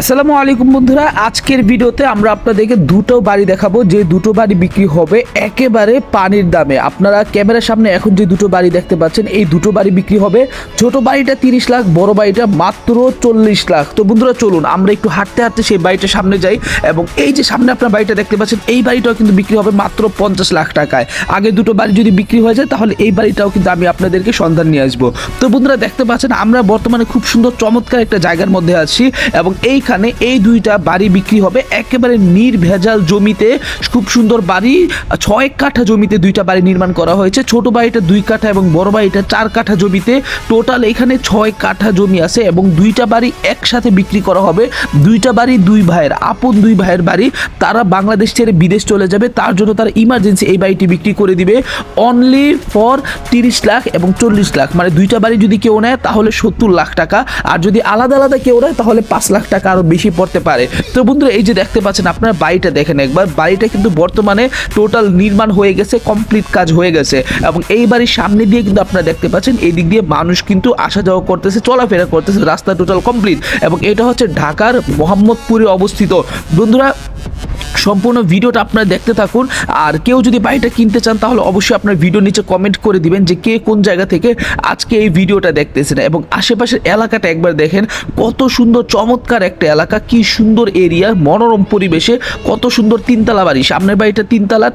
আসসালামু আলাইকুম বন্ধুরা, আজকের ভিডিওতে আমরা আপনাদেরকে দুটো বাড়ি দেখাবো, যে দুটো বাড়ি বিক্রি হবে একেবারে পানির দামে। আপনারা ক্যামেরার সামনে এখন যে দুটো বাড়ি দেখতে পাচ্ছেন, এই দুটো বাড়ি বিক্রি হবে। ছোট বাড়িটা 30 লাখ, বড় বাড়িটা মাত্র 40 লাখ। তো বন্ধুরা চলুন আমরা একটু হাঁটতে হাঁটতে সেই বাড়িটার সামনে যাই। এবং এই যে সামনে আপনার বাড়িটা দেখতে পাচ্ছেন, এই বাড়িটাও কিন্তু বিক্রি হবে মাত্র 50 লাখ টাকায়। আগে দুটো বাড়ি যদি বিক্রি হয়ে যায় তাহলে এই বাড়িটাও কিন্তু আমি আপনাদেরকে সন্ধান নিয়ে আসবো। তো বন্ধুরা দেখতে পাচ্ছেন আমরা বর্তমানে খুব সুন্দর চমৎকার একটা জায়গার মধ্যে আছি, এবং এইখানে এই দুইটা বাড়ি বিক্রি হবে একেবারে নির্ভেজাল জমিতে। খুব সুন্দর বাড়ি, 6 কাঠা জমিতে দুইটা বাড়ি নির্মাণ করা হয়েছে। ছোট বাড়িটা 2 কাঠা এবং বড় বাড়িটা 4 কাঠা জমিতে। টোটাল এখানে 6 কাঠা জমি আছে, এবং দুইটা বাড়ি একসাথে বিক্রি করা হবে। দুইটা বাড়ি দুই ভাইয়ের, আপন দুই ভাইয়ের বাড়ি। তারা বাংলাদেশ ছেড়ে বিদেশ চলে যাবে, তার জন্য তারা ইমার্জেন্সি এই বাড়িটি বিক্রি করে দিবে অনলি ফর 30 লাখ এবং 40 লাখ। মানে দুইটা বাড়ি যদি কেউ নেয় তাহলে 70 লাখ টাকা, আর যদি আলাদা আলাদা কেউ নেয় তাহলে 5 লাখ টাকা আরও বেশি পড়তে পারে। তো বন্ধুরা এই যে দেখতে পাচ্ছেন আপনারা বাড়িটা দেখেন একবার। বাড়িটা কিন্তু বর্তমানে টোটাল নির্মাণ হয়ে গেছে, কমপ্লিট কাজ হয়ে গেছে। এবং এই বাড়ির সামনে দিয়ে কিন্তু আপনারা দেখতে পাচ্ছেন এই দিক দিয়ে মানুষ কিন্তু আসা যাওয়া করতেছে, চলাফেরা করতেছে, রাস্তা টোটাল কমপ্লিট। এবং এটা হচ্ছে ঢাকার মোহাম্মদপুরে অবস্থিত। বন্ধুরা সম্পূর্ণ ভিডিওটা আপনারা দেখতে থাকুন। আর কেউ যদি বাড়িটা কিনতে চান তাহলে অবশ্যই আপনার ভিডিও নিচে কমেন্ট করে দিবেন যে কে কোন জায়গা থেকে আজকে এই ভিডিওটা দেখতেছেন। এবং আশেপাশের এলাকাটা একবার দেখেন, কত সুন্দর চমৎকার একটা এলাকা, কি সুন্দর এরিয়া, মনোরম পরিবেশে, কত সুন্দর তিনতলা বাড়ি। সামনের বাড়িটা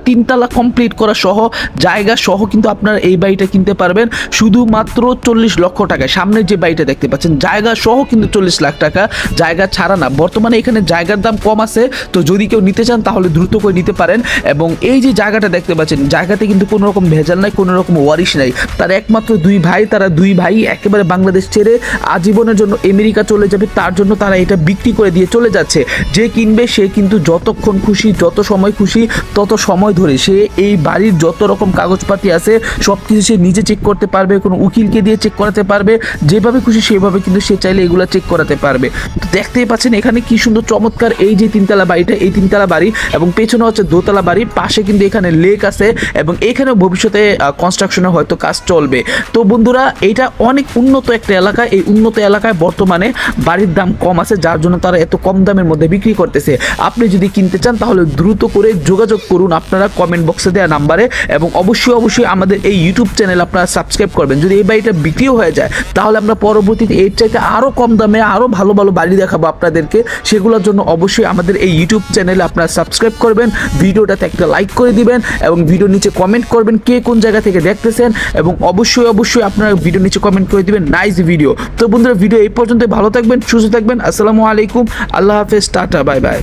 তিনতলা কমপ্লিট করা সহ, জায়গা সহ কিন্তু আপনারা এই বাড়িটা কিনতে পারবেন শুধুমাত্র 40 লক্ষ টাকায়। সামনের যে বাড়িটা দেখতে পাচ্ছেন জায়গা সহ কিন্তু 40 লাখ টাকা, জায়গা ছাড়া না। বর্তমানে এখানে জায়গার দাম কম আছে, তো যদি কেউ নিতে চান তাহলে দ্রুত করে নিতে পারেন। এবং এই যে জায়গাটা দেখতে পাচ্ছেন, জায়গাতে কিন্তু কোনো রকম ভেজাল নাই, কোনো রকম ওয়ারিশ নাই। তারা একমাত্র দুই ভাই, তারা দুই ভাই একেবারে বাংলাদেশ ছেড়ে আজীবনের জন্য আমেরিকা চলে যাবে, তার জন্য তারা এটা বিক্রি করে দিয়ে চলে যাচ্ছে। যে কিনবে সে কিন্তু যতক্ষণ খুশি, যত সময় খুশি তত সময় ধরে সে এই বাড়ির যত রকম কাগজপাতি আছে সব কিছু সে নিজে চেক করতে পারবে, কোনো উকিলকে দিয়ে চেক করাতে পারবে, যেভাবে খুশি সেভাবে কিন্তু সে চাইলে এগুলো চেক করাতে পারবে। তো দেখতেই পাচ্ছেন এখানে কি সুন্দর চমৎকার এই যে তিনতলা বাড়িটা, এই তিনতলা বাড়ি এবং পেছনে হচ্ছে দোতলা বাড়ি। পাশে কিন্তু এখানে লেক আছে, এবং এখানে ভবিষ্যতে কনস্ট্রাকশনের হয়তো কাজ চলবে। তো বন্ধুরা এটা অনেক উন্নত একটা এলাকা। এই উন্নত এলাকায় বর্তমানে বাড়ির দাম কম আছে, যার জন্য তারা এত কম দামের মধ্যে বিক্রি করতেছে। আপনি যদি কিনতে চান তাহলে দ্রুত করে যোগাযোগ করুন আপনারা কমেন্ট বক্সে দেওয়া নাম্বারে। এবং অবশ্যই আমাদের এই ইউটিউব চ্যানেল আপনারা সাবস্ক্রাইব করবেন। যদি এই বাড়িটা বিক্রিও হয়ে যায় তাহলে আমরা পরবর্তীতে এর চাইতে আরও কম দামে আরও ভালো ভালো বাড়ি দেখাবো আপনাদেরকে। সেগুলোর জন্য অবশ্যই আমাদের এই ইউটিউব চ্যানেলে আপনারা সাবস্ক্রাইব করবেন, ভিডিওটাতে একটা লাইক করে দিবেন, এবং ভিডিও নিচে কমেন্ট করবেন কে কোন জায়গা থেকে দেখতেছেন। এবং অবশ্যই আপনারা ভিডিও নিচে কমেন্ট করে দিবেন নাইস ভিডিও। তো বন্ধুরা ভিডিও এই পর্যন্ত, ভালো থাকবেন, সুস্থ থাকবেন। আসসালামু আলাইকুম, আল্লাহ হাফেজ, টাটা, বাই বাই।